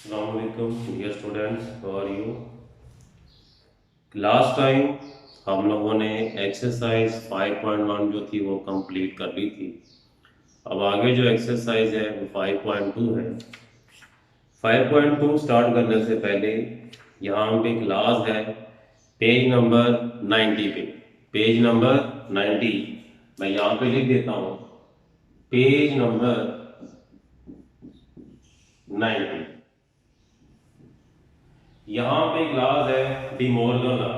Assalamualaikum dear students, how are you? Last time हम लोगों ने एक्सरसाइज 5.1 जो थी वो कंप्लीट कर ली थी। अब आगे जो एक्सरसाइज है वो 5.2 है। 5.2 स्टार्ट करने से पहले यहाँ पे क्लास है पेज नंबर 90 पे। पेज नंबर 90 मैं यहाँ पे लिख देता हूँ, पेज नंबर 90। यहाँ पे क्लास है De Morgan law,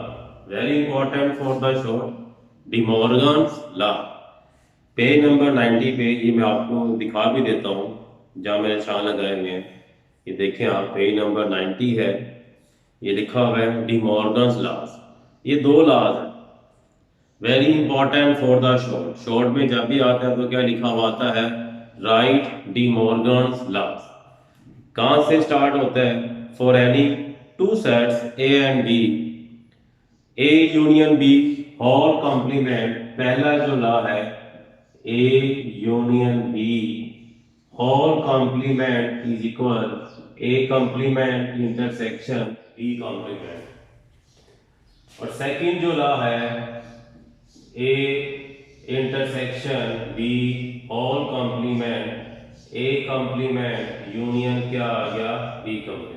very important for the short, De Morgan's law. Page number 90 पे ये मैं आपको दिखा भी देता हूँ जहाँ मैंने निशान लगाए हुए हैं। ये देखें आप, पेज नंबर 90 है, ये लिखा हुआ है डिमोर्गन्स लॉज। ये दो लॉज हैं, very important for the short. Short में जब भी आता है तो क्या लिखा हुआ आता है, राइट डिमोर्गन्स लॉज। कहाँ से स्टार्ट होता है, for any two sets A and B, A union B whole complement. पहला जो लॉ है A union B whole complement is equal A complement intersection B complement. और सेकंड जो लॉ है A intersection B whole complement A complement union क्या आ गया, B complement.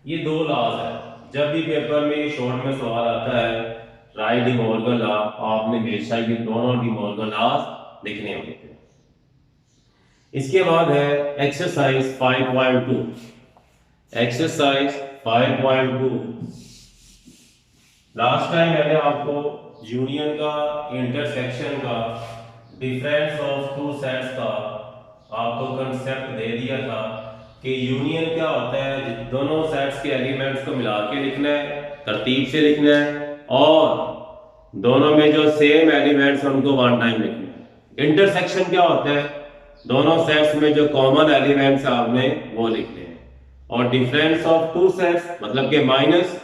ये दो लॉज है। जब भी पेपर में शॉर्ट में सवाल आता है राइट डिमोर्गन लॉ, आपने हमेशा ये दोनों डिमोर्गन लॉज लिखने होते हैं। इसके बाद है एक्सरसाइज 5.2। एक्सरसाइज 5.2 लास्ट टाइम मैंने आपको यूनियन का, इंटरसेक्शन का, डिफरेंस ऑफ टू सेट्स का आपको कंसेप्ट दे दिया था कि यूनियन क्या होता है, दोनों सेट्स के एलिमेंट्स को मिला के लिखना है, तरतीब से लिखना है, और दोनों में जो सेम एलिमेंट्स हैं उनको वन टाइम लिखना है। इंटरसेक्शन क्या होता है, दोनों सेट्स में जो कॉमन एलिमेंट्स आपने वो लिखने हैं। और डिफरेंस ऑफ टू सेट्स मतलब कि माइनस,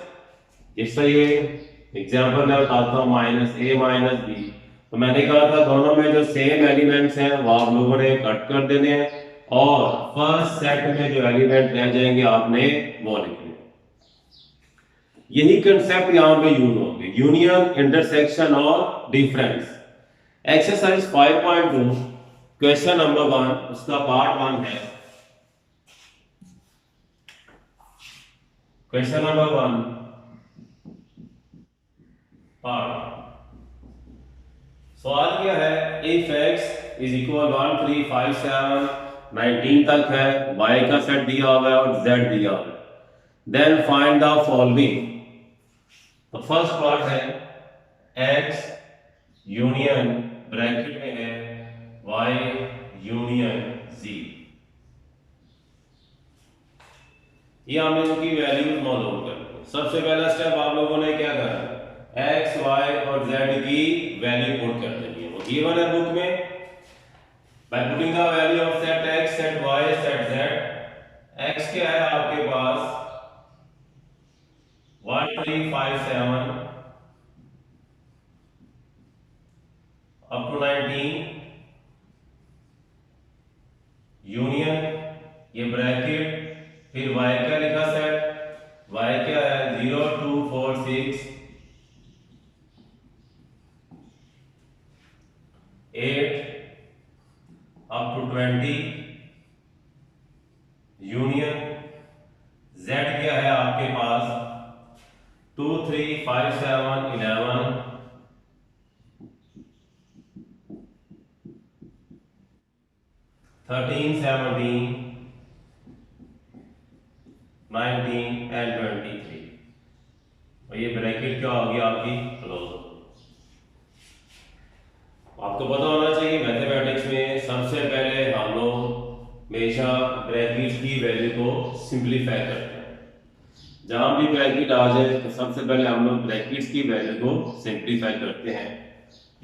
इससे ये एग्जांपल मैं बताता हूँ, माइनस ए माइनस बी। तो मैंने कहा था दोनों में जो सेम एलिमेंट्स हैं वो आप लोगों ने कट कर देने हैं, और फर्स्ट सेट में जो एलिमेंट रह जाएंगे आपने वो लिखने हैं। यही कंसेप्ट यहां पे यूज होंगे, यूनियन, इंटरसेक्शन और डिफरेंस। एक्सरसाइज 5.2 क्वेश्चन नंबर 1, उसका पार्ट 1 है। Question number 1 part. सवाल क्या है, इफ x इज इक्वल 1 3 5 7 19 तक है, y का सेट दिया हुआ है और z दिया हुआ है, देन फाइंड द फॉलोइंग। तो फर्स्ट पार्ट है x यूनियन ब्रैकेट में है y यूनियन z। ये हम लोगों की वैल्यूज मालूम करनी है। सबसे पहला स्टेप आप लोगों ने क्या करना है, x y और z की वैल्यू पुट कर देनी है। वो गिवन है बुक में, by putting the value of set x, set y, set z। x क्या है आपके पास 1 3 5 7 अप टू 19, यूनियन ये ब्रैकेट, फिर y क्या लिखा सेट, y क्या है 0 2 4 6 8 अप टू 20, यूनियन z क्या है आपके पास 2 3 5 7 11 13 17 19 एंड 23। और ये ब्रैकेट क्या होगी आपकी क्लोज। आपको पता होना चाहिए मैथमेटिक्स में सबसे पहले हम लोग हमेशा ब्रैकेट की वैल्यू को सिंप्लीफाई करते हैं। जहां भी ब्रैकेट आ जाए तो सबसे पहले हम लोग ब्रैकेट्स की वैल्यू को सिंप्लीफाई करते हैं।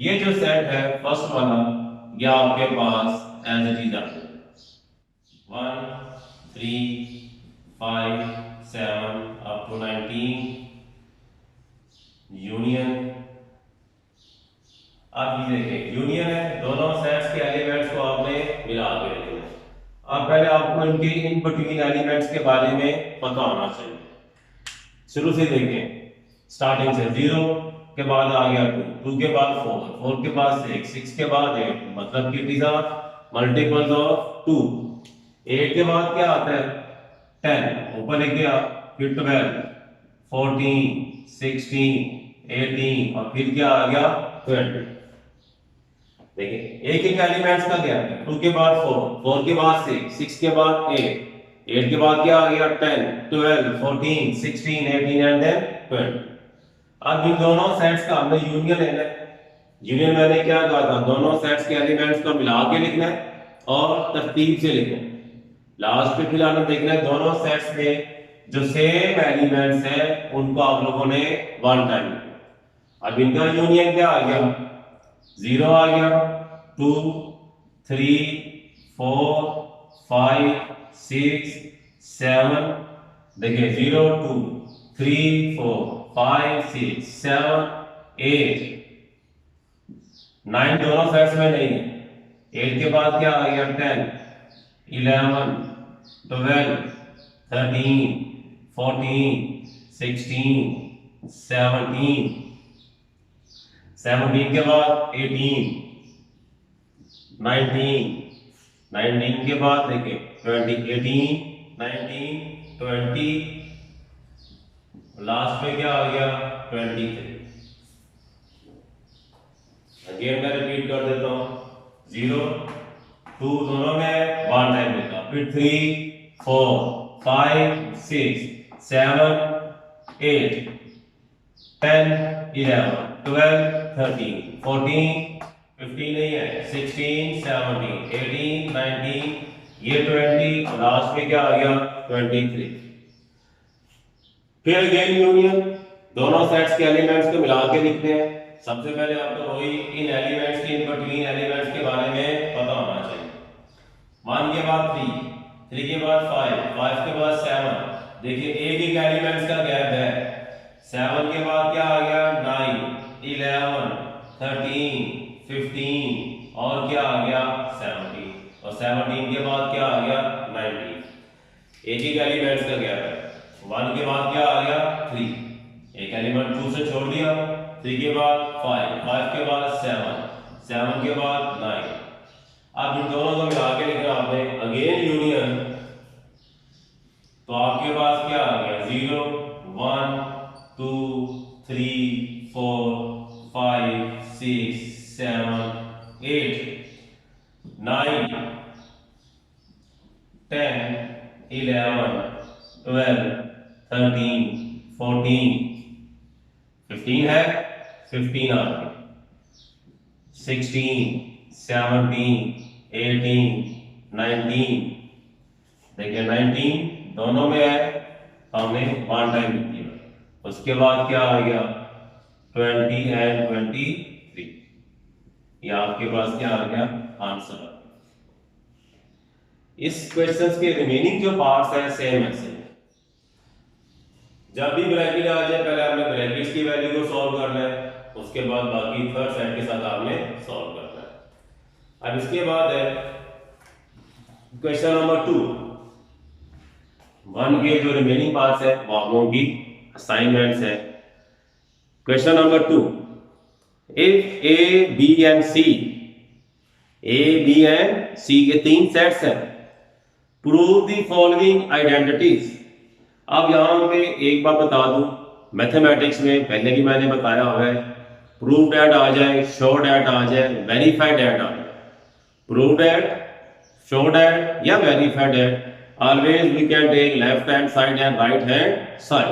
ये जो सेट है फर्स्ट वाला, ये आपके पास एज इट इज आ जाए 1 3 5 7 अप टू 19, यूनियन। आप ये देखें यूनियन है, दोनों सेट्स के एलिमेंट्स को आपने मिला के रखना है। अब पहले आपको इनके इन बिटवीन एलिमेंट्स के बारे में पता होना चाहिए। शुरू से देखें, स्टार्टिंग से 0 के बाद आ गया 2, 2 के बाद 4, 4 के बाद 6, 6 के बाद 8, मतलब कि it is a multiples of 2। 8 के बाद क्या आता है 10, ऊपर लिख गया, फिर 12, 14, 16, 18 और फिर क्या आ गया 20। देखिए एक एक एलिमेंट्स का क्या है, 2 के बाद 4, 4 के बाद 6, 6 के बाद 8, 8 के बाद क्या आ गया 10, 12, 14, 16, 18 एंड देन 20। अब इन दोनों सेट्स का हमने यूनियन लेना है। यूनियन मैंने क्या कहा था, दोनों सेट्स के एलिमेंट्स को मिला के लिखना है और तरतीब से लिखना है। लास्ट पे फिर आपने देखना है दोनों सेट्स में जो सेम एलिमेंट्स है उनको आप लोगों ने वन टाइम लिखना। अब इनका यूनियन क्या आ गया, 0 आ गया, 2, 3, 4, 5, 6, 7, देखिए 0, 2, 3, 4, 5, 6, 7, 8, 9 दोनों सेट्स में नहीं है। 8 के बाद क्या आ गया 10, 11, 12, 13, 14, 16, 17, 17 के बाद 18, 19, 19 के बाद देखिए 20, 18, 19, 20, लास्ट में क्या आ गया 23। अगेन मैं रिपीट कर देता हूं, 0, 2 दोनों में वन टाइम लेगा, फिर 3, 4, 5, 6, 7, 8, 10, 11, 12, 13, 14, 15 नहीं है, 16, 17, 18, 19, ये 20 और लास्ट में क्या आ गया 23। फिर अगेन यूनियन, दोनों सेट्स के एलिमेंट्स को मिला के लिखते हैं। सबसे पहले आपको वही इन एलिमेंट्स के इन बिटवीन एलिमेंट्स के बारे में पता होना चाहिए। 1 के बाद 3, 3 के बाद 5, 5 के बाद 7, देखिए एक एक एलिमेंट्स का गैप है। 7 के बाद क्या आ गया 9, 11, 13, 15 और क्या आ गया 17 और 17 के बाद क्या आ गया 19। एक एक एलिमेंट्स का गैप है। 1 के बाद क्या आ गया 3, एक एलिमेंट 2 से छोड़ दिया, 3 के बाद 5, 5 के बाद 7, 7 के बाद 9। अब इन दोनों को मिला के लिखना आपने, अगेन यूनियन, तो आपके पास क्या आ गया 0, 1, 2, 3, 4, 5, 6, 7, 8, 9, 10, 11, 12, 13, 14, 15 है, 15 आ गया, 16, 17, 18, 19, देखिए 19 दोनों में है, हमने वन टाइम लिख दिया। उसके बाद क्या आ गया 20 एंड 23, ये आपके पास क्या आ गया आंसर। इस क्वेश्चंस के रिमेनिंग जो पार्ट्स हैं सेम ऐसे हैं। जब भी ब्रैकेट आ जाए पहले आपने ब्रैकेट्स की वैल्यू को सॉल्व करना है, उसके बाद बाकी थर्ड सेट के साथ आपने सॉल्व करना है। अब इसके बाद है क्वेश्चन नंबर 2। 1 के जो रिमेनिंग पार्ट्स है वो आप लोगों की असाइनमेंट्स है। Question number 2, if A B and C, A B and C के 3 सेट्स हैं, प्रूव द फॉलोइंग आइडेंटिटीज। अब यहां पे एक बार बता दूं, मैथमेटिक्स में पहले भी मैंने बताया हुआ है, प्रूव डेट आ जाए, शो डेट आ जाए, वेरीफाई डेट आ जाए। प्रूव डेट, शो डेट या verify that, always we can take left hand side and right hand side.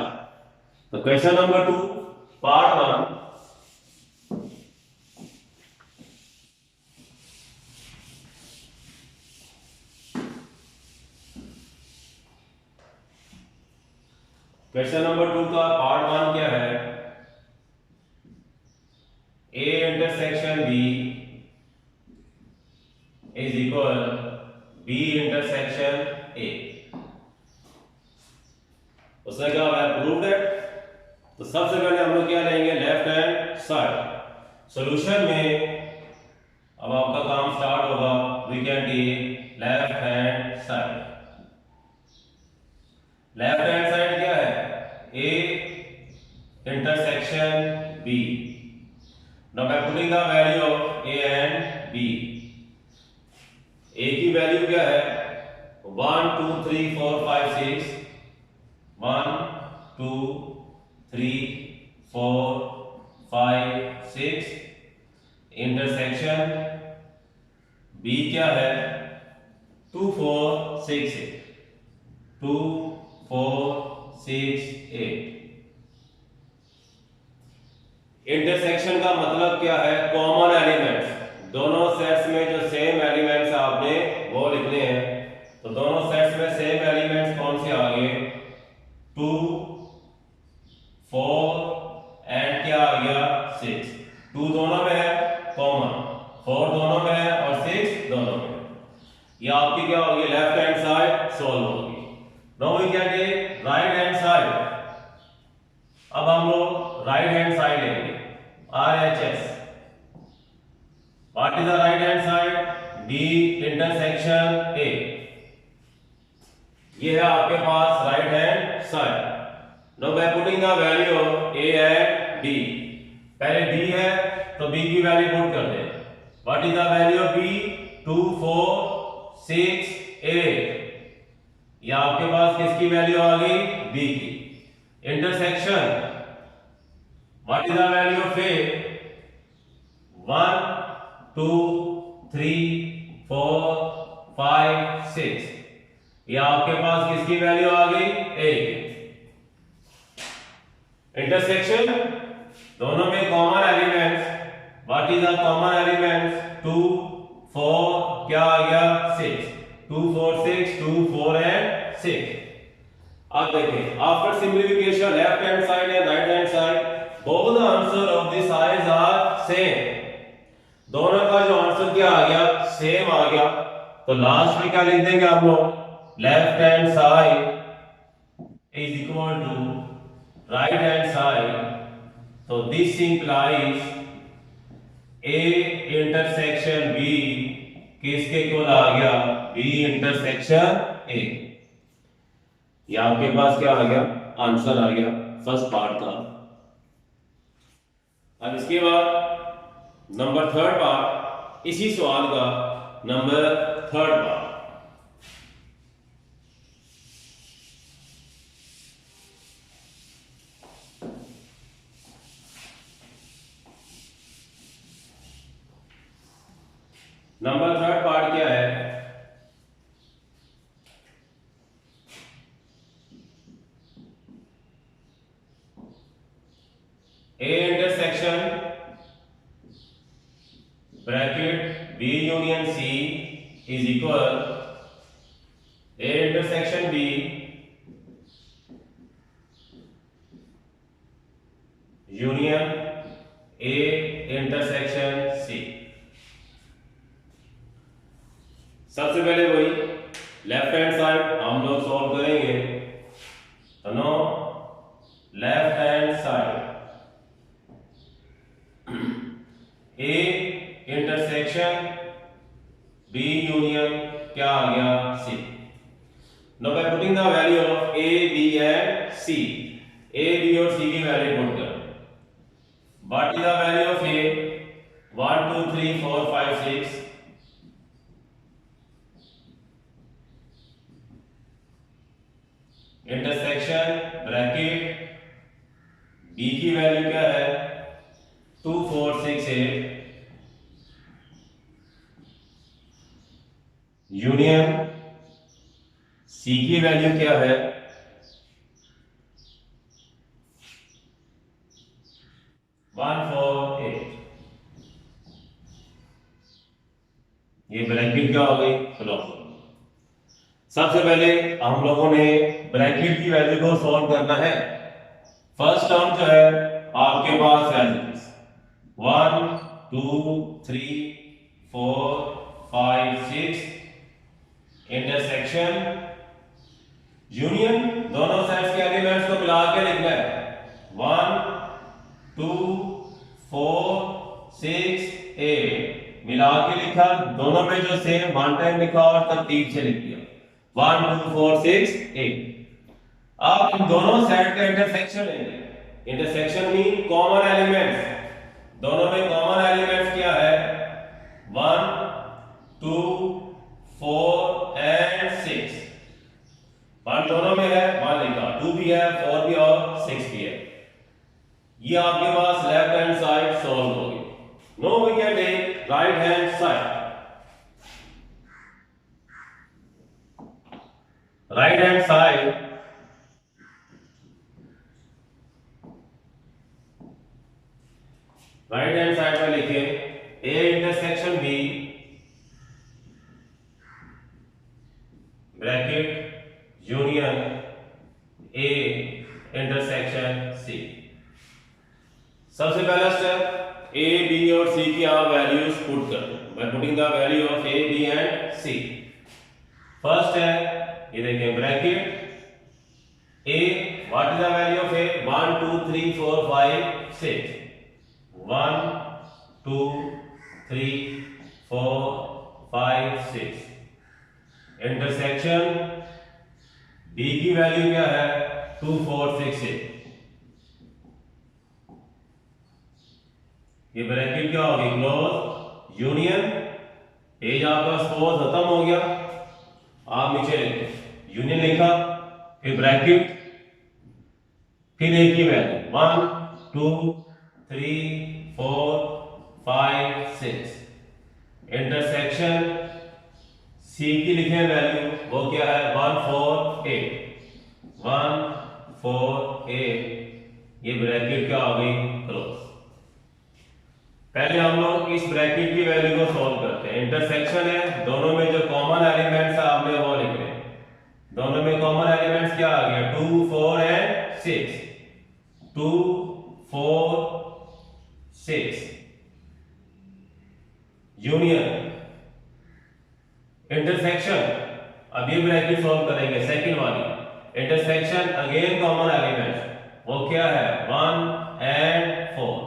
So question number 2, part 1. Question number 2 का पार्ट 1 क्या है, A intersection B is equal B intersection A। उसने क्या है prove that, तो सबसे पहले हम लोग क्या लेंगे लेफ्ट हैंड साइड। सॉल्यूशन में अब आपका काम स्टार्ट होगा, we can take left hand side. Left hand side क्या है? A intersection B. Now by putting the value of A and B, A की वैल्यू क्या है? 1 2 3 4 5 6, 1 2 3 4 5 6। इंटरसेक्शन B क्या है? 2 4 6 8, 2 4 6 8। इंटरसेक्शन का मतलब क्या है? Common elements. दोनों सेट्स में जो सेम एलिमेंट्स आपने वो लिखने हैं। तो दोनों सेट्स में सेम एलिमेंट्स कौन से आ गए? 2 4 एंड क्या आ गया? 6। 2 दोनों में है कॉमन, 4 दोनों में है और 6 दोनों में है। ये आपकी क्या होगी? लेफ्ट हैंड साइड सॉल्व होगी। Now we can take right hand side. अब हम लोग राइट हैंड साइड लेंगे, RHS। What is the right hand side? D intersection A। ये है आपके पास right hand side. Now by putting the value of A and B, पहले B है तो B की वैल्यू पुट कर दे। What is the value of B? 2 4 6 8। ये आपके पास किसकी वैल्यू आ गई? B की। Intersection what is the value of A? 1 2 3 4 5 6। ये आपके पास किसकी वैल्यू आ गई? A की। इंटरसेक्शन दोनों में common elements. What is the common elements? 2 4 क्या आ गया? 6। 2 4 6, 2 4 एंड 6। अब देखें, after simplification left hand side and right hand side, both the answer of the sides are same। दोनों का जो आंसर क्या आ गया? सेम आ गया। तो लास्ट में क्या लिख देंगे आप लोग? Left hand side is equal to right hand side. तो this implies A intersection B किसके इक्वल आ गया? B intersection A। ये आपके पास क्या आ गया? आंसर आ गया फर्स्ट पार्ट का। अब इसके बाद नंबर थर्ड पार्ट, इसी सवाल का number third part. Number third part क्या है? A intersection bracket B union C is equal A intersection B union A intersection C। सबसे पहले वही लेफ्ट हैंड साइड हम लोग सॉल्व करेंगे। तो now left hand side A intersection B union क्या आ गया? C। Now by putting the value of A B and C, A B और C की वैल्यू पुट कर। What is the value of A? 1 2 3 4 5 6। Intersection bracket B की value क्या है? 2 4 6 8 union C की वैल्यू क्या है? 1 4 8। ये ब्रैकेट क्या हो गई? क्लोज। सबसे पहले हम लोगों ने ब्रैकेट की वैल्यू को सॉल्व करना है। फर्स्ट टर्म जो है आपके पास है 1 2 3 4 5 6 इंटरसेक्शन यूनियन दोनों सेट्स के एलिमेंट्स को मिला के लिखना है। 1 2 4 6 8 मिला के लिखा, दोनों में जो सेम वन टाइम लिखा और तरतीब से लिख दिया। 1 2 4 6 8। आप इन दोनों सेट का इंटरसेक्शन लेंगे। Intersection mean common elements. दोनों में कॉमन एलिमेंट्स क्या है? 1 2 4 एंड 6। 1 दोनों में है, 1 लिखा, 2 भी है, 4 भी और 6 भी है। ये आपके पास लेफ्ट हैंड साइड सॉल्व होगी। Now we can take right hand side. Right hand side में लिखे A intersection B bracket union A intersection C। सबसे पहला स्टेप A B और C की आप वैल्यूज पुट कर दो bye putting the value of A B and C। First है, ये देखें bracket A, what is the value of A? 1 2 3 4 5 6। 1 2 3 4 5 6। Intersection B की वैल्यू क्या है? 2 4 6 8। ये ब्रैकेट क्या होगी? Close union. पेज आपका सपोज खत्म हो गया, आप नीचे लिखो यूनियन लिखा, फिर ब्रैकेट, फिर एक ही वैल्यू 1 2 3 4 5 6। इंटरसेक्शन C की लिखे वैल्यू वो क्या है? 1 4 8। 1 4 8। ये ब्रैकेट क्या हो गई? क्लोज। पहले हम लोग इस ब्रैकेट की वैल्यू को सॉल्व करते हैं। इंटरसेक्शन है, दोनों में जो कॉमन एलिमेंट्स है आपने वो लिख रहे हैं। दोनों में कॉमन एलिमेंट्स क्या आ गया? 2 4 एंड 6। 2 4 6 union intersection. अब ये ब्रैकेट सॉल्व करेंगे सेकंड वाली। इंटरसेक्शन अगेन कॉमन एलिमेंट्स वो क्या है? 1 एंड 4।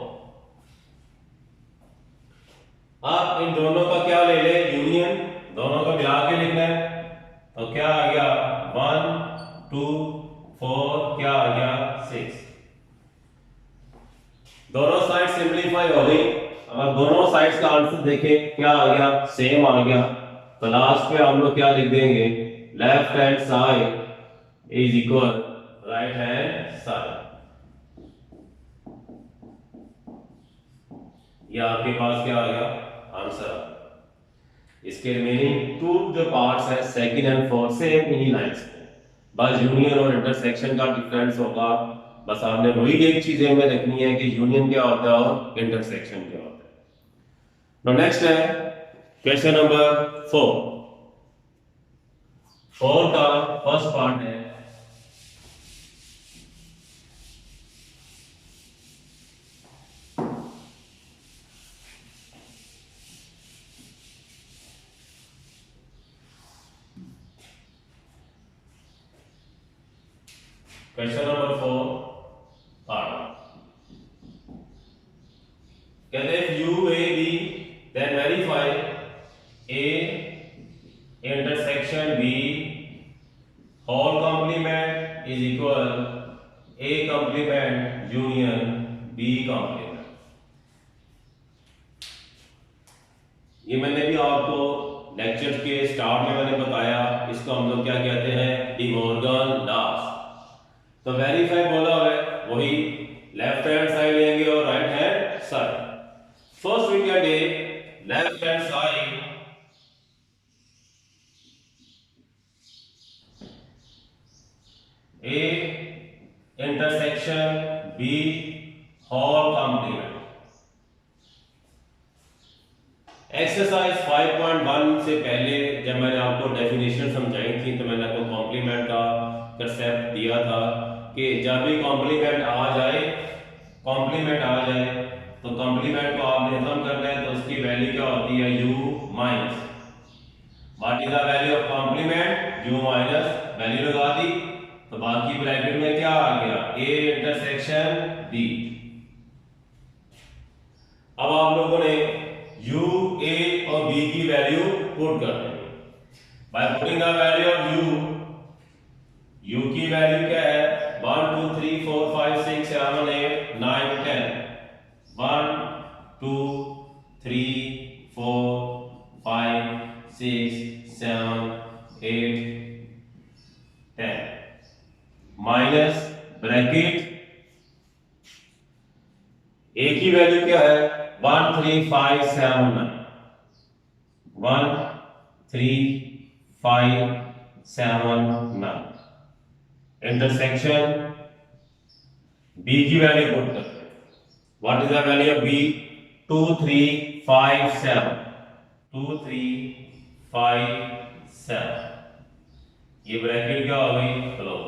आप इन दोनों का क्या ले ले? यूनियन। दोनों को मिला के लिखना है, तो क्या आ गया? 1 2 4 क्या आ गया? 6। दोनों साइड सिंपलीफाई हो गई। अब दोनों साइड्स का आंसर देखें, क्या आ गया? सेम आ गया। तो लास्ट में हम लोग क्या लिख देंगे? Left hand side is equal right hand side. ये आपके पास क्या आ गया? आंसर। इसके रिमेनिंग टू जो पार्ट्स है सेकंड एंड फोर्थ सेम इन्हीं लाइंस में, बस यूनियन और इंटरसेक्शन का डिफरेंस होगा। बस आपने वही एक चीजें में रखनी है कि यूनियन क्या होता है और इंटरसेक्शन क्या होता है। तो नेक्स्ट है क्वेश्चन नंबर 4। 4 का फर्स्ट पार्ट है क्वेश्चन नंबर 4 पार्ट। कहते हैं U A B then verify A intersection B whole complement is equal A complement union B complement. ये मैंने भी आपको लेक्चर के स्टार्ट में मैंने बताया, इसको हम लोग क्या कहते हैं? De Morgan laws. तो वेरीफाई बोला हुआ है, वही लेफ्ट हैंड साइड लेंगे और right hand side. First we can take left hand side A intersection B whole complement. Exercise 5.1 से पहले जब मैंने आपको डेफिनेशन समझाई थी तो मैंने आपको कॉम्प्लीमेंट का कंसेप्ट दिया था कि जब भी कॉम्प्लीमेंट आ जाए तो कॉम्प्लीमेंट को आपने खत्म करना है, तो उसकी वैल्यू क्या होती है? u minus what is the value of complement? u minus value लगा दी, तो बाकी ब्रैकेट में क्या आ गया? a intersection b। अब आप लोगों ने u a और b की वैल्यू पुट कर देनी। Bye putting the value of you की वैल्यू क्या है 1 2 3 4 5 6 7 8 9 10 1 2 3 4 5 6 7 8 10 माइनस ब्रैकेट ए की वैल्यू क्या है 1 3 5 7 9 1 3 5 7 9 इंटरसेक्शन बी की वैल्यू पुट करते हैं what is the value of B 2 3 5 7 2 3 5 7 ये ब्रैकेट क्या हो गई क्लोज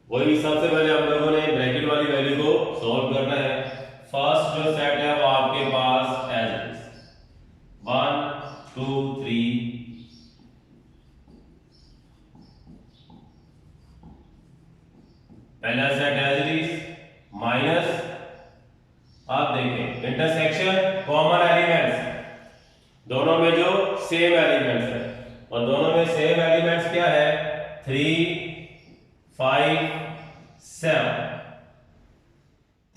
वही सबसे पहले हम लोगों ने ब्रैकेट वाली वैल्यू को सॉल्व करना है फर्स्ट जो सेट है वो आपके पास एज इट इज 1 2 3 पहला set as it is minus आप देखें इंटरसेक्शन कॉमन एलिमेंट्स दोनों में जो सेम एलिमेंट्स है और दोनों में सेम एलिमेंट्स क्या है 3 5 7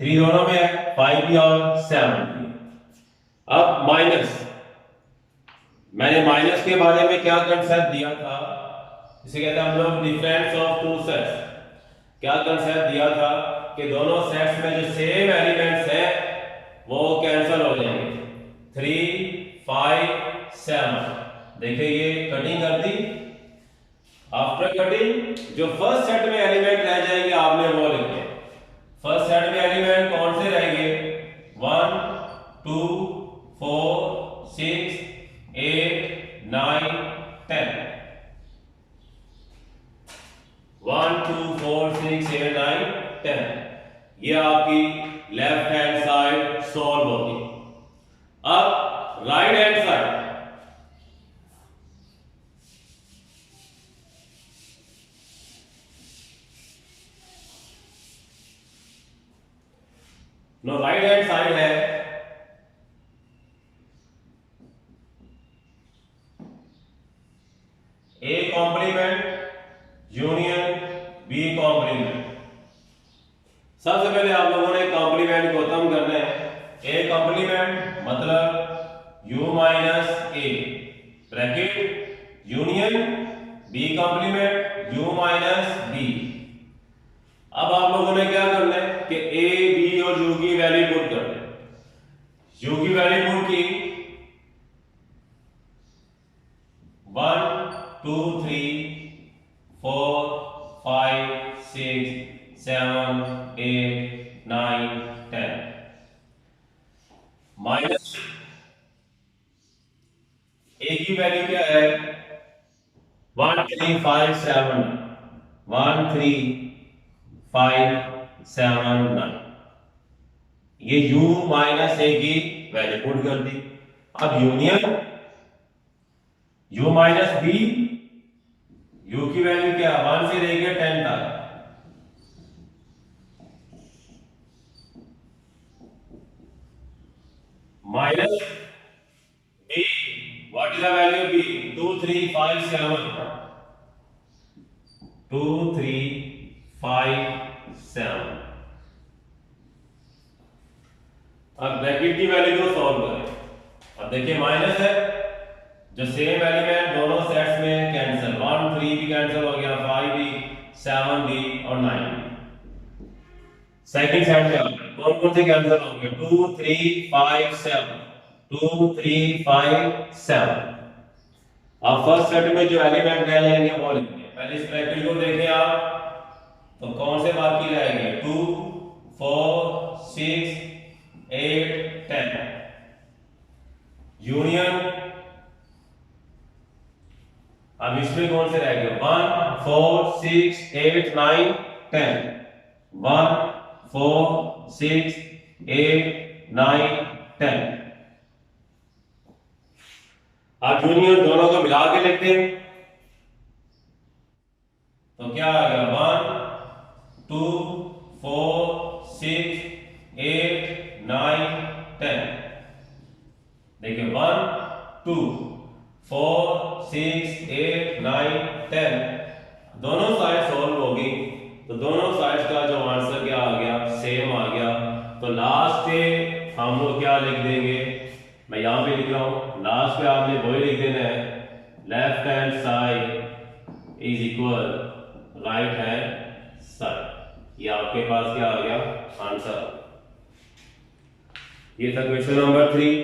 3 दोनों में है 5 भी और 7 भी। अब माइनस मैंने माइनस के बारे में क्या कंसेप्ट दिया था इसे कहते हैं हम लोग डिफरेंस ऑफ टू सेट्स क्या कंसेप्ट दिया था कि दोनों सेट्स में जो सेम एलिमेंट्स हैं वो कैंसिल हो जाएंगे 3 5 7 देखिए ये कटिंग कर दी आफ्टर कटिंग जो फर्स्ट सेट में एलिमेंट रह जाएंगे आपने वो लिखे फर्स्ट सेट में एलिमेंट कौन से रहेंगे 1 2 4 6 8 9 10 1 2 4 6 8 9 10 ये आपकी लेफ्ट हैंड साइड सॉल्व होगी अब right hand side no right hand side है A complement union B complement सबसे पहले आप लोगों ने कॉम्प्लीमेंट को खत्म करना है ए कॉम्प्लीमेंट मतलब u minus A bracket union B complement u minus B अब आप लोगों ने क्या करना है कि a b और u की वैल्यू पुट कर दें u की वैल्यू पुट की 1 2 3 4 5 6 7 8 9 10 माइनस ए की वैल्यू क्या है 1 3 5 7 1 3 5 7 9 ये u माइनस ए की वैल्यू पुट कर दी अब union u minus B u की वैल्यू क्या 1 से लेकर 10 तक minus b what is the value b 2 3 5 7 2 3 5 7 अब ब्रैकेट की वैल्यू को सॉल्व करें अब देखिए माइनस है जो सेम एलिमेंट दोनों सेट्स में कैंसिल 1 3 भी कैंसिल हो गया 5 भी 7 भी और 9 भी सेकंड सेट में कौन कौन से कैंसिल होंगे 2 3 5 7 2 3 5 7 अब फर्स्ट सेट में जो एलिमेंट रह जाएंगे वो लिखेंगे पहले इस ब्रैकेट को देखें आप तो कौन से बाकी रहेंगे 2 4 6 8 10 यूनियन अब इसमें कौन से रहेंगे 1 4 6 8 9 10 1 4 6 8 9 10 अब यूनियन दोनों को मिला के लिखते हैं तो क्या आ गया 1 2 4 6 8 9 10 देखिए 1 2 4, 6, 8, 9, 10 दोनों साइड सॉल्व होगी तो दोनों साइड का जो आंसर क्या आ गया, सेम आ गया। तो लास्ट पे हम लोग क्या लिख देंगे, मैं यहाँ पे लिख रहा हूँ, लास्ट पे आपने वही लिख देना है, left hand side is equal right hand side. ये आपके पास क्या आ गया, आंसर। ये था क्वेश्चन नंबर 3।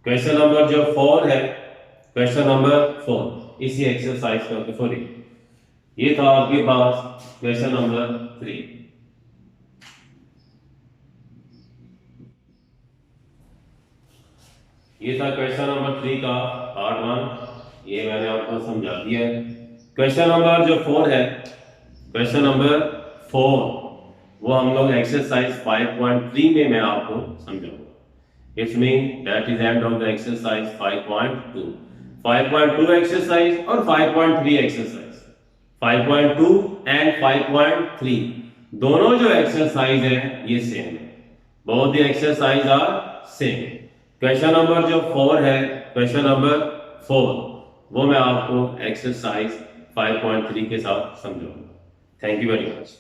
क्वेश्चन नंबर जो 4 है, क्वेश्चन नंबर 4 इसी एक्सरसाइज का, सॉरी ये था आपके पास क्वेश्चन नंबर 3। ये था क्वेश्चन नंबर 3 का पार्ट 1, ये मैंने आपको समझा दिया है। क्वेश्चन नंबर जो 4 है, क्वेश्चन नंबर 4 वो हम लोग एक्सरसाइज 5.3 में मैं आपको समझाऊंगा। It's mean that is end of the exercise 5.2। 5.2 exercise और 5.3 एक्सरसाइज, 5.2 एंड 5.3 दोनों जो एक्सरसाइज है ये सेम है, both the exercise are same. Question number जो 4 है, क्वेश्चन नंबर 4 वो मैं आपको एक्सरसाइज 5.3 के साथ समझाऊंगा। Thank you very much.